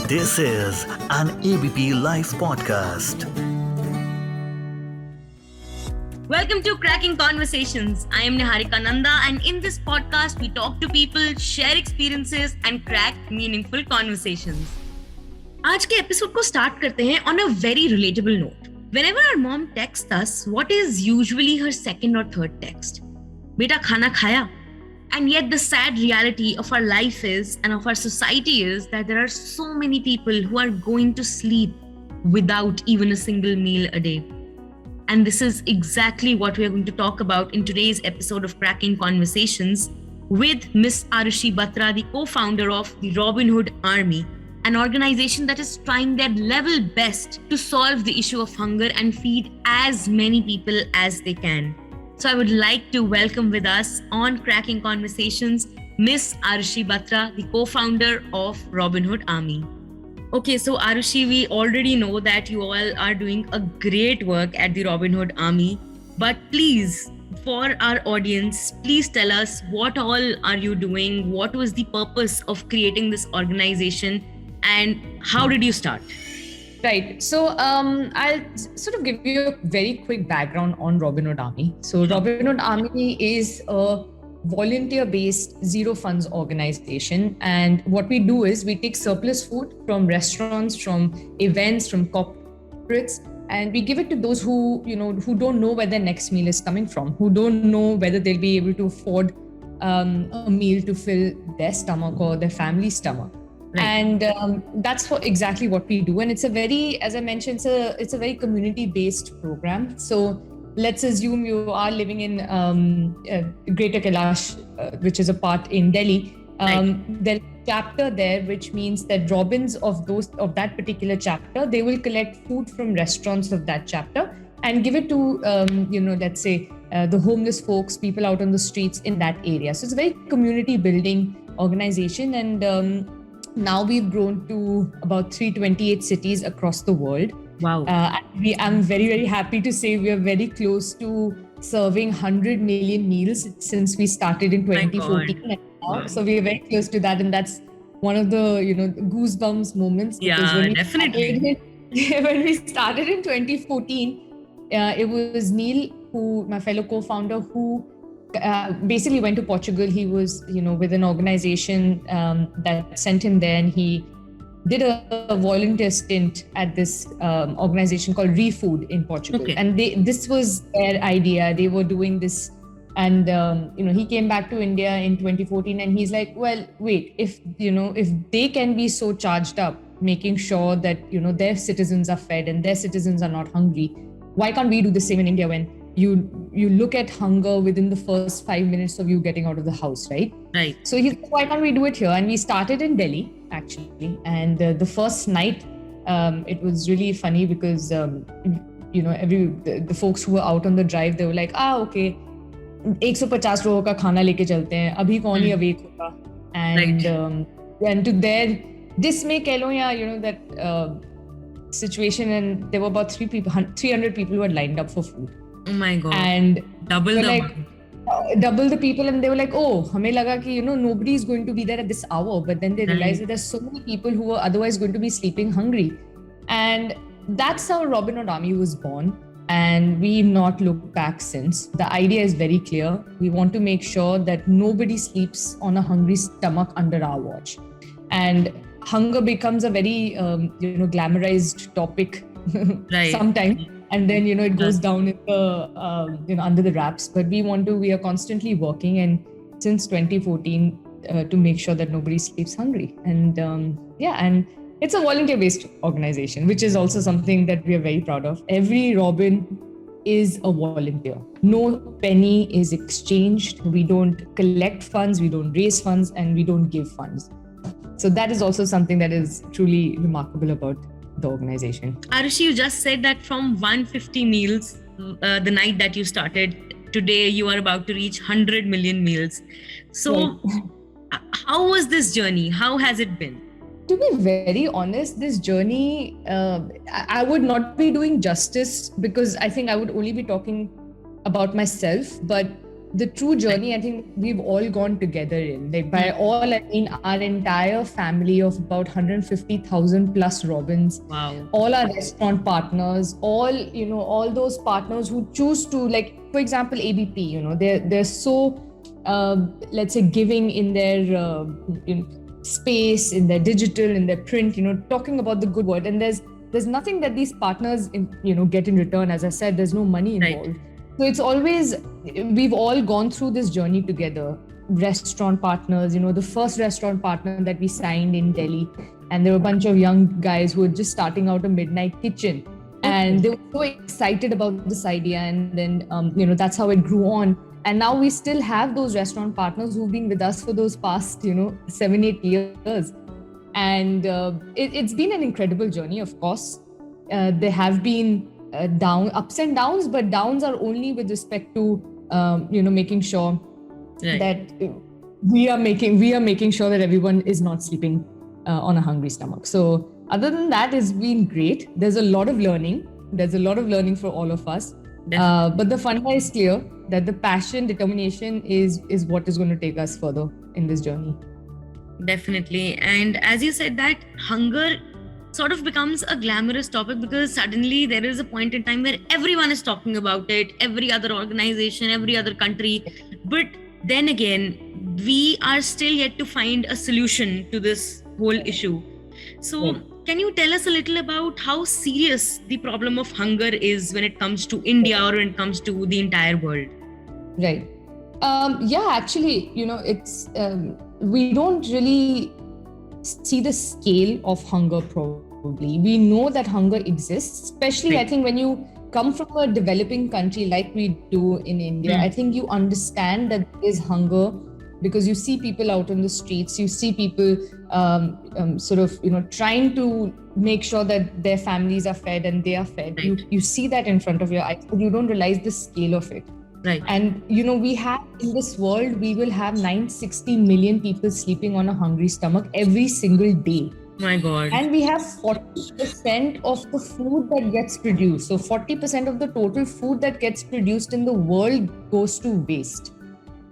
This is an ABP Live Podcast. Welcome to Cracking Conversations. I am Niharika Nanda, and in this podcast, we talk to people, share experiences, and crack meaningful conversations. आज के episode को start करते हैं on a very relatable note. Whenever our mom texts us, what is usually her second or third text? बेटा खाना खाया? And yet the sad reality of our life is, and of our society is, that there are so many people who are going to sleep without even a single meal a day. And this is exactly what we are going to talk about in today's episode of Cracking Conversations with Miss Aarushi Batra, the co-founder of the Robin Hood Army, an organization that is trying their level best to solve the issue of hunger and feed as many people as they can. So I would like to welcome with us on Cracking Conversations, Miss Aarushi Batra, the co-founder of Robin Hood Army. Okay, so Aarushi, we already know that you all are doing a great work at the Robin Hood Army, but please, for our audience, please tell us what all are you doing? What was the purpose of creating this organization and how did you start? Right. So I'll sort of give you a very quick background on Robin Hood Army. So Robin Hood Army is a volunteer-based zero funds organization. And what we do is we take surplus food from restaurants, from events, from corporates, and we give it to those who don't know where their next meal is coming from, who don't know whether they'll be able to afford a meal to fill their stomach or their family's stomach. Right. And that's exactly what we do. And it's a very, as I mentioned, it's a very community-based program. So let's assume you are living in Greater Kailash, which is a part in Delhi. There's a chapter there, which means that Robins of that particular chapter, they will collect food from restaurants of that chapter and give it to, let's say, the homeless folks, people out on the streets in that area. So it's a very community-building organization. And now we've grown to about 328 cities across the world. Wow. I'm very, very happy to say we are very close to serving 100 million meals since we started in 2014. Wow. So we are very close to that. And that's one of the, goosebumps moments. Yeah, definitely. When we started in 2014, it was Neil, my fellow co-founder, who basically went to Portugal. He was, with an organization that sent him there, and he did a volunteer stint at this organization called ReFood in Portugal. Okay. And this was their idea. They were doing this. And, he came back to India in 2014 and he's like, well, wait, if they can be so charged up, making sure that, their citizens are fed and their citizens are not hungry, why can't we do the same in India when you look at hunger within the first 5 minutes of you getting out of the house, right? Right. So he's like, why can't we do it here? And we started in Delhi, actually. And the first night, it was really funny because, the folks who were out on the drive, they were like, okay, 150 लोगों का खाना लेके चलते हैं, अभी कौन ही awake होगा? And to their dismay, कह लो या, that situation, and there were about 300 people who had lined up for food. Oh my God. And double the people, and they were like, oh, हमें लगा कि nobody is going to be there at this hour, but then they realized that there's so many people who were otherwise going to be sleeping hungry. And that's how Robin Hood Army was born, and we've not looked back since. The idea is very clear. We want to make sure that nobody sleeps on a hungry stomach under our watch. And hunger becomes a very glamorized topic sometimes. And then, it goes down in the, under the wraps. But we are constantly working, and since 2014 to make sure that nobody sleeps hungry. And and it's a volunteer-based organization, which is also something that we are very proud of. Every Robin is a volunteer. No penny is exchanged. We don't collect funds, we don't raise funds, and we don't give funds. So that is also something that is truly remarkable about the organization. Aarushi, you just said that from 150 meals, the night that you started, today you are about to reach 100 million meals. So how was this journey? How has it been? To be very honest, this journey, I would not be doing justice, because I think I would only be talking about myself. But the true journey, I think we've all gone together in. Like by all, I mean our entire family of about 150,000 plus Robins. Wow. All our restaurant partners, all those partners who choose to, like, for example, ABP, they're so, let's say, giving in their space, in their digital, in their print, talking about the good word. And there's nothing that these partners, get in return. As I said, there's no money involved. Right. So it's always, we've all gone through this journey together. Restaurant partners, the first restaurant partner that we signed in Delhi, and there were a bunch of young guys who were just starting out a midnight kitchen, and they were so excited about this idea. And then, that's how it grew on. And now we still have those restaurant partners who've been with us for those past, 7-8 years. And it's been an incredible journey, of course. There have been ups and downs, but downs are only with respect to making sure that we are making sure that everyone is not sleeping on a hungry stomach. So other than that, it's been great. There's a lot of learning for all of us, but the fun is clear that the passion, determination is what is going to take us further in this journey. Definitely. And as you said, that hunger sort of becomes a glamorous topic because suddenly there is a point in time where everyone is talking about it, every other organization, every other country. But then again, we are still yet to find a solution to this whole issue. So can you tell us a little about how serious the problem of hunger is when it comes to India or when it comes to the entire world? Right. Actually, it's we don't really see the scale of hunger probably. We know that hunger exists, especially I think when you come from a developing country like we do in India. I think you understand that there is hunger because you see people out on the streets, you see people trying to make sure that their families are fed and they are fed. Right. You see that in front of your eyes, but you don't realize the scale of it. Right. And, we have in this world, we will have 960 million people sleeping on a hungry stomach every single day. My God. And we have 40% of the food that gets produced. So 40% of the total food that gets produced in the world goes to waste.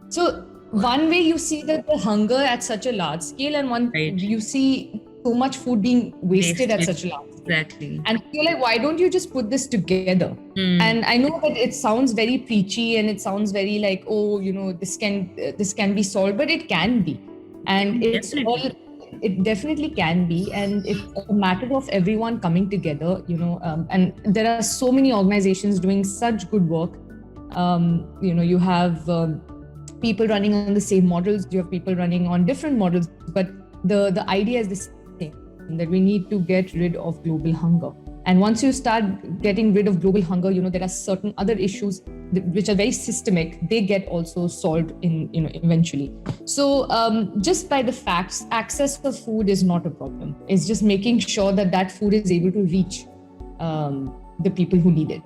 So one way you see that the hunger at such a large scale, and you see so much food being wasted at such a large scale. Exactly. And you're like, why don't you just put this together? And I know that it sounds very preachy and it sounds very like, this can be solved, but it can be. And it definitely can be. And it's a matter of everyone coming together, and there are so many organizations doing such good work. You have people running on the same models, you have people running on different models, but the idea is the same, that we need to get rid of global hunger. And once you start getting rid of global hunger, there are certain other issues which are very systemic. They get also solved eventually. So just by the facts, access to food is not a problem. It's just making sure that food is able to reach the people who need it.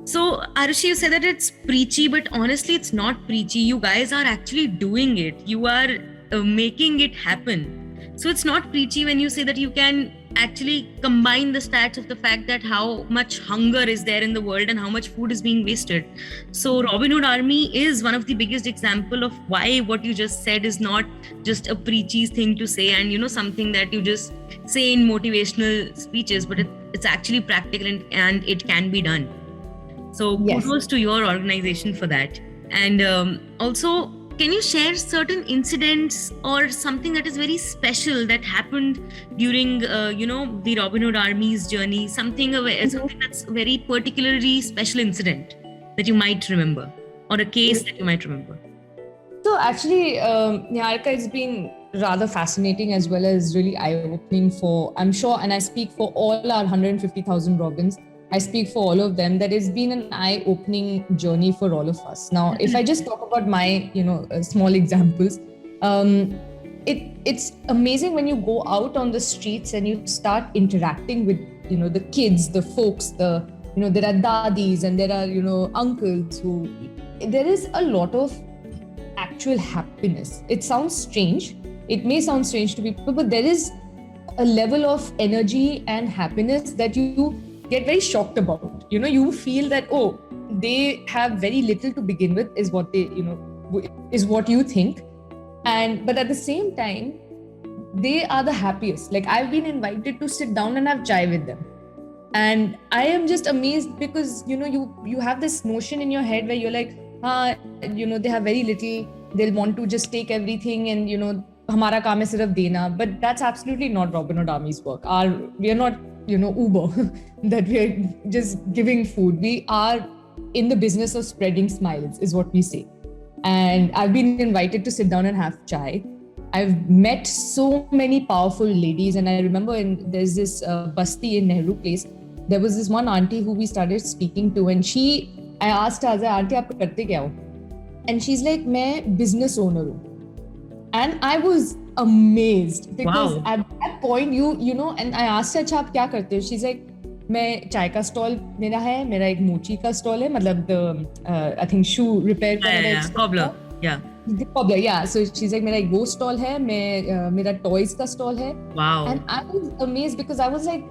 So Aarushi, you said that it's preachy, but honestly, it's not preachy. You guys are actually doing it. You are making it happen. So it's not preachy when you say that you can actually combine the stats of the fact that how much hunger is there in the world and how much food is being wasted. So Robin Hood Army is one of the biggest example of why what you just said is not just a preachy thing to say and something that you just say in motivational speeches, but it's actually practical and it can be done. So kudos to your organization for that. And also, can you share certain incidents or something that is very special that happened during, the Robin Hood Army's journey? Something that's very particularly special incident that you might remember, or a case that you might remember. So actually, Niharika, it's been rather fascinating as well as really eye-opening for, I'm sure, and I speak for all our 150,000 Robins. I speak for all of them, that it's been an eye-opening journey for all of us. Now, if I just talk about my, small examples, it's amazing when you go out on the streets and you start interacting with, the kids, the folks, there are dadis and there are, uncles who, there is a lot of actual happiness. It sounds strange. It may sound strange to people, but there is a level of energy and happiness that you get very shocked about. You feel that, they have very little to begin with, is what they, is what you think. But at the same time, they are the happiest. Like, I've been invited to sit down and have chai with them. And I am just amazed because, you have this notion in your head where you're like, they have very little, they'll want to just take everything and, hamara kaam hai sirf dena. But that's absolutely not Robin Hood Army's work. We are not, Uber, that we are just giving food. We are in the business of spreading smiles, is what we say. And I've been invited to sit down and have chai. I've met so many powerful ladies. And I remember there's this basti in Nehru Place. There was this one auntie who we started speaking to, and I asked her, auntie, aap karte kya ho? And she's like, main business owner hu. And I was amazed because at that point, and I asked her, acha aap kya karte ho? She's like, मैं चाय का stall मेरा है, मेरा एक मोची का stall है, मतलब I think shoe repair का cobbler, yeah. So she's like, मेरा एक वो स्टॉल है, मेरा toys का स्टॉल है. Wow. And I was amazed because I was like,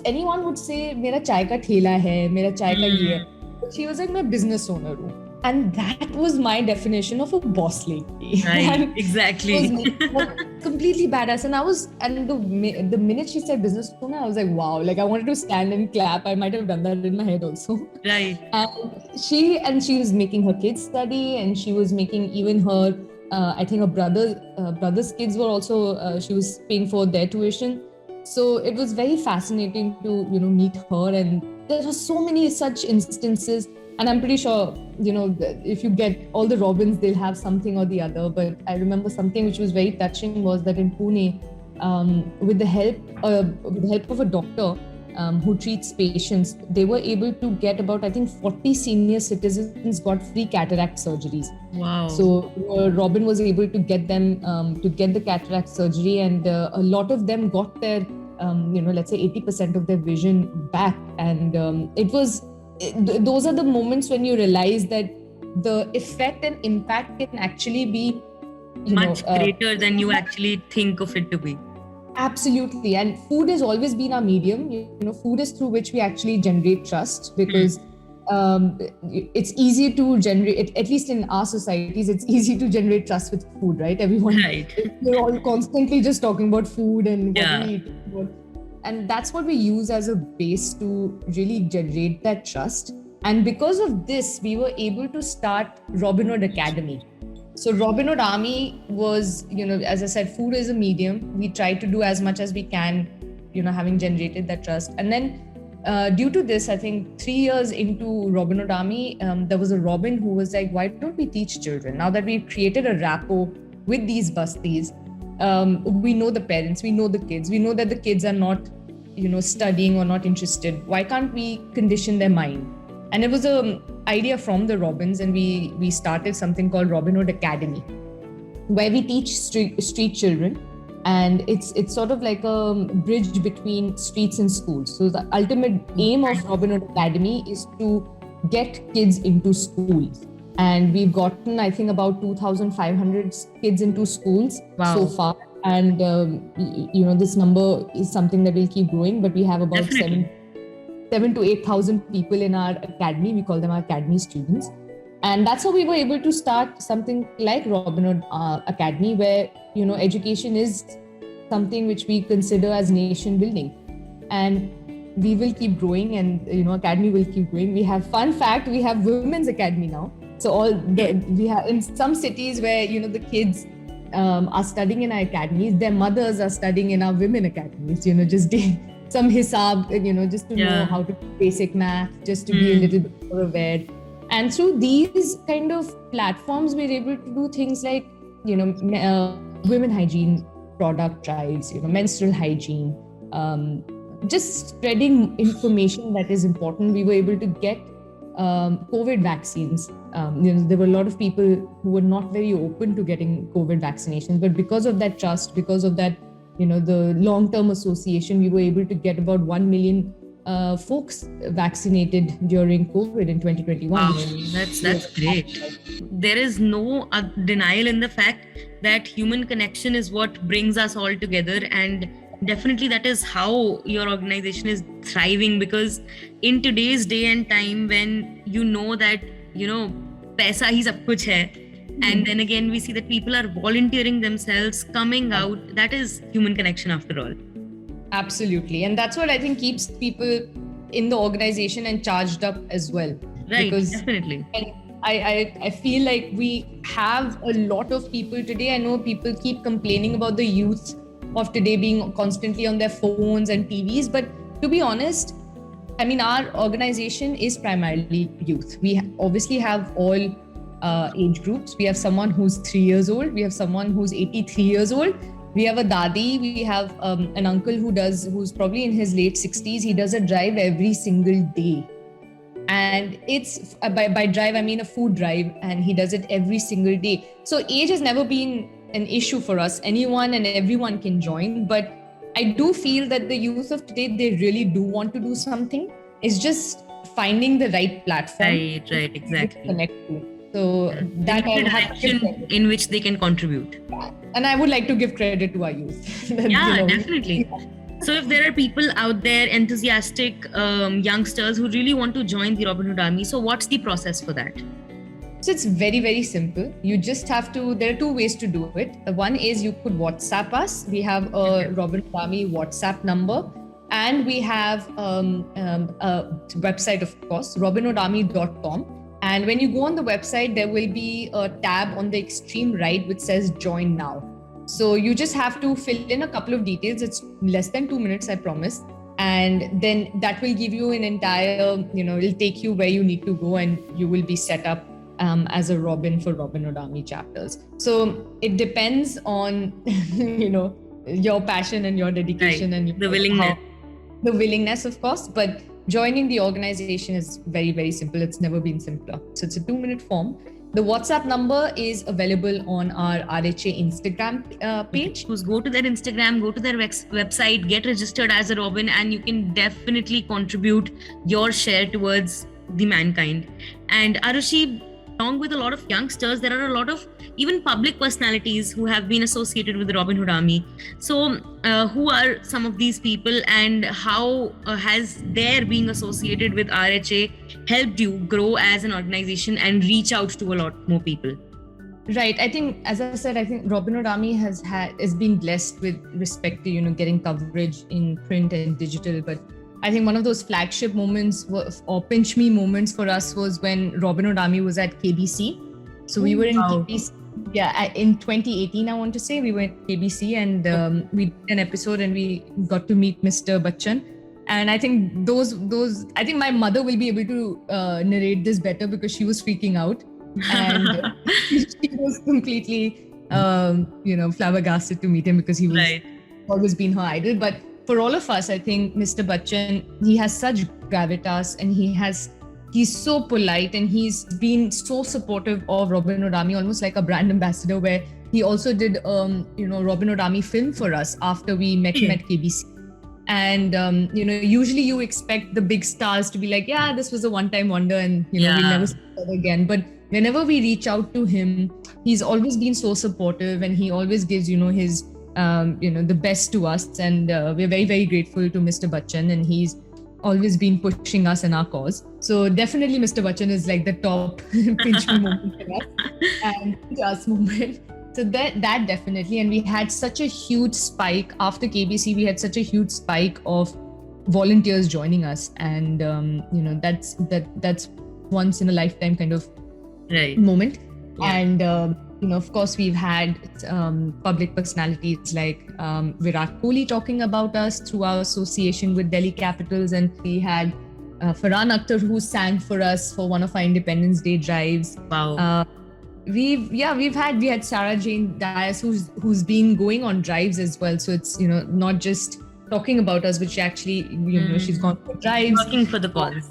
anyone would say मेरा चाय का ठेला है, मेरा चाय का ये है. She was like, मैं business owner हूँ. And that was my definition of a boss lady. Right, exactly. Completely badass. And the minute she said business owner, I was like, wow, like I wanted to stand and clap. I might have done that in my head also. Right. And she was making her kids study, and she was making even her, I think her brother's kids were also, she was paying for their tuition. So it was very fascinating to, meet her. And there were so many such instances. And I'm pretty sure, if you get all the Robins, they'll have something or the other. But I remember something which was very touching was that in Pune, with the help of a doctor who treats patients, they were able to get about, I think, 40 senior citizens got free cataract surgeries. Wow. So Robin was able to get them to get the cataract surgery, and a lot of them got their, let's say 80% of their vision back. And those are the moments when you realize that the effect and impact can actually be much greater than you actually think of it to be. Absolutely. And food has always been our medium. Food is through which we actually generate trust, because it's easy to generate, at least in our societies, it's easy to generate trust with food, right? Everyone, we're all constantly just talking about food and what we eat. And that's what we use as a base to really generate that trust. And because of this, we were able to start Robin Hood Academy. So Robin Hood Army was, as I said, food is a medium. We try to do as much as we can, having generated that trust. And then due to this, I think 3 years into Robin Hood Army, there was a Robin who was like, why don't we teach children? Now that we've created a rapport with these busties, we know the parents, we know the kids, we know that the kids are not, studying or not interested. Why can't we condition their mind? And it was an idea from the Robins, and we started something called Robin Hood Academy, where we teach street children, and it's sort of like a bridge between streets and schools. So the ultimate aim of Robin Hood Academy is to get kids into schools. And we've gotten, I think, about 2,500 kids into schools so far. And, this number is something that will keep growing, but we have about 7 to 8,000 people in our academy. We call them our academy students. And that's how we were able to start something like Robin Hood Academy, where, education is something which we consider as nation building. And we will keep growing, and, academy will keep growing. We have, fun fact, we have women's academy now. So we have in some cities where, the kids are studying in our academies, their mothers are studying in our women academies, just doing some hisab, just to know how to do basic math, just to be a little bit more aware. And through these kind of platforms, we're able to do things like, women hygiene product drives, menstrual hygiene, just spreading information that is important. We were able to get COVID vaccines. There were a lot of people who were not very open to getting COVID vaccinations, but because of that trust, because of that, the long-term association, we were able to get about 1 million folks vaccinated during COVID in 2021. Wow, that's great. There is no denial in the fact that human connection is what brings us all together, and definitely that is how your organization is thriving, because in today's day and time, when that paisa hi sab kuch hai, And then again, we see that people are volunteering themselves, coming out. That is human connection after all. Absolutely. And that's what I think keeps people in the organization and charged up as well. Right, because definitely. I feel like we have a lot of people today. I know people keep complaining about the youth of today being constantly on their phones and TVs. But to be honest, I mean, our organization is primarily youth. We obviously have all age groups. We have someone who's 3 years old. We have someone who's 83 years old. We have a dadi. We have an uncle who's probably in his late 60s. He does a drive every single day. And it's by drive, I mean a food drive, and he does it every single day. So age has never been an issue for us. Anyone and everyone can join. But I do feel that the youth of today, they really do want to do something. It's just finding the right platform. Right, exactly. To connect to. So that the direction in which they can contribute. And I would like to give credit to our youth. Yeah, definitely. So if there are people out there, enthusiastic youngsters who really want to join the Robin Hood Army, so what's the process for that? So it's very, very simple. You just have to, there are two ways to do it. One is you could WhatsApp us. We have a Robin Hood Army WhatsApp number. And we have a website, of course, robinhoodarmy.com. And when you go on the website, there will be a tab on the extreme right which says join now. So you just have to fill in a couple of details. It's less than 2 minutes, I promise. And then that will give you an entire, it'll take you where you need to go, and you will be set up as a Robin for Robin Hood Army chapters. So it depends on, your passion and your dedication, right. And the willingness. The willingness, of course, but joining the organization is very, very simple. It's never been simpler. So it's a 2-minute form. The WhatsApp number is available on our RHA Instagram page. Just go to their Instagram, go to their website, get registered as a Robin, and you can definitely contribute your share towards the mankind. And Aarushi, along with a lot of youngsters, there are a lot of even public personalities who have been associated with the Robin Hood Army. So who are some of these people, and how has their being associated with RHA helped you grow as an organization and reach out to a lot more people? Right. I think, as I said, I think Robin Hood Army has been blessed with respect to, getting coverage in print and digital. But I think one of those flagship moments or pinch me moments for us was when Robin Hood Army was at KBC. So we were in KBC. Yeah, in 2018, I want to say, we were at KBC, and we did an episode, and we got to meet Mr. Bachchan. And I think I think my mother will be able to narrate this better, because she was freaking out. And she was completely, flabbergasted to meet him, because he was always been her idol. But for all of us, I think Mr. Bachchan, he has such gravitas, and he's so polite, and he's been so supportive of Robin Hood Army, almost like a brand ambassador, where he also did, Robin Hood Army film for us after we met him at KBC. And, usually you expect the big stars to be like, yeah, this was a one-time wonder, and, we'll never see that again. But whenever we reach out to him, he's always been so supportive, and he always gives, his, the best to us. And we're very, very grateful to Mr. Bachchan, and he's always been pushing us in our cause. So definitely Mr. Bachchan is like the top pinch me moment for us, and us moment. So that definitely, and we had such a huge spike after KBC. We had such a huge spike of volunteers joining us, and that's once in a lifetime kind of moment. Yeah. And of course, we've had public personalities like Virat Kohli talking about us through our association with Delhi Capitals, and we had Farhan Akhtar, who sang for us for one of our Independence Day drives. Wow. We had Sarah Jane Dias, who's been going on drives as well. So it's not just talking about us, but she actually she's gone for drives, working for the cause.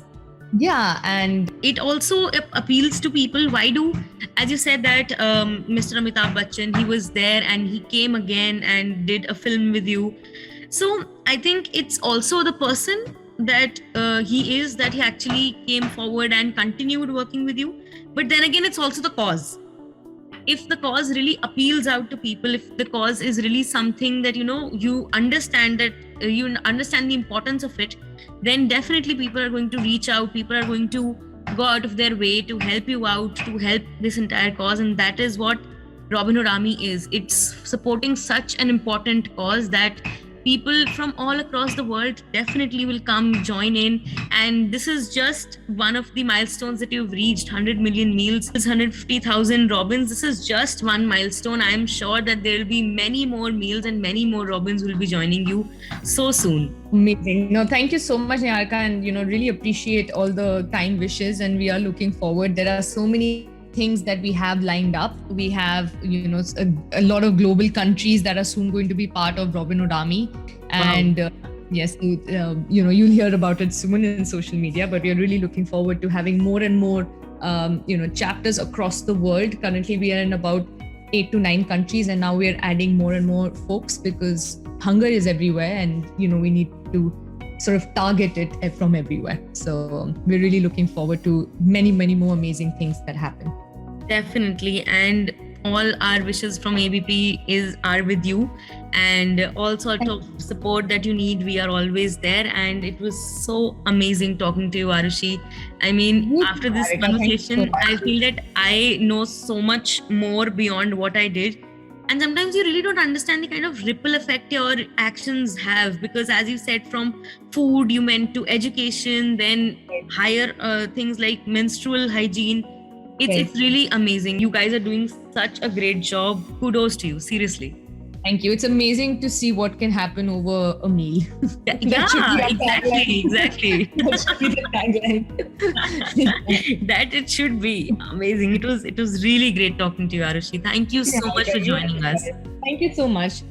Yeah, and it also appeals to people. Why do, as you said, that Mr. Amitabh Bachchan, he was there and he came again and did a film with you. So I think it's also the person that he is, that he actually came forward and continued working with you. But then again, it's also the cause. If the cause really appeals out to people, if the cause is really something that, you understand that you understand the importance of it, then definitely people are going to reach out, people are going to go out of their way to help you out, to help this entire cause. And that is what Robin Hood Army is. It's supporting such an important cause that people from all across the world definitely will come join in. And this is just one of the milestones that you've reached. 100 million meals, 150,000 robins. This is just one milestone. I'm sure that there will be many more meals and many more robins will be joining you so soon. Amazing. No, thank you so much, Niharika, and really appreciate all the kind wishes, and we are looking forward. There are so many things that we have lined up. We have, a lot of global countries that are soon going to be part of Robin Hood Army. And yes, you'll hear about it soon in social media, but we are really looking forward to having more and more, chapters across the world. Currently, we are in about 8 to 9 countries, and now we are adding more and more folks because hunger is everywhere, and, we need to sort of target it from everywhere. So we're really looking forward to many, many more amazing things that happen. Definitely. And all our wishes from ABP are with you, and all sort of support that you need. We are always there. And it was so amazing talking to you, Aarushi. I mean, after this conversation, I feel that I know so much more beyond what I did. And sometimes you really don't understand the kind of ripple effect your actions have, because as you said, from food, you went to education, then higher things like menstrual hygiene. It's really amazing. You guys are doing such a great job. Kudos to you, seriously. Thank you. It's amazing to see what can happen over a meal. Exactly. That should be the tagline. That it should be amazing. It was really great talking to you, Aarushi. Thank you so much for joining us. Thank you so much.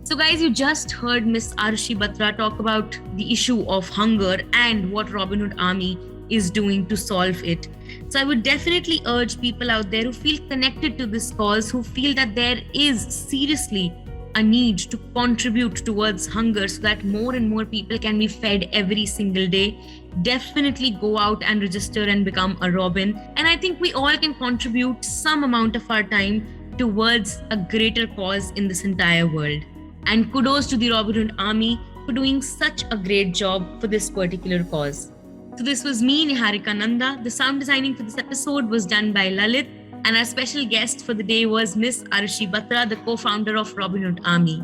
So guys, you just heard Miss Aarushi Batra talk about the issue of hunger and what Robin Hood Army is doing to solve it. So I would definitely urge people out there who feel connected to this cause, who feel that there is seriously a need to contribute towards hunger so that more and more people can be fed every single day. Definitely go out and register and become a Robin. And I think we all can contribute some amount of our time towards a greater cause in this entire world. And kudos to the Robin Hood Army for doing such a great job for this particular cause. So this was me, Niharika Nanda. The sound designing for this episode was done by Lalit. And our special guest for the day was Miss Aarushi Batra, the co-founder of Robin Hood Army.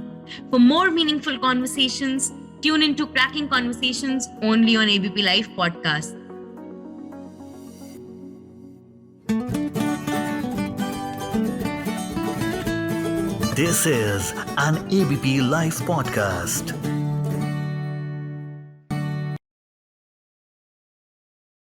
For more meaningful conversations, tune into Cracking Conversations only on ABP Live Podcast. This is an ABP Live Podcast.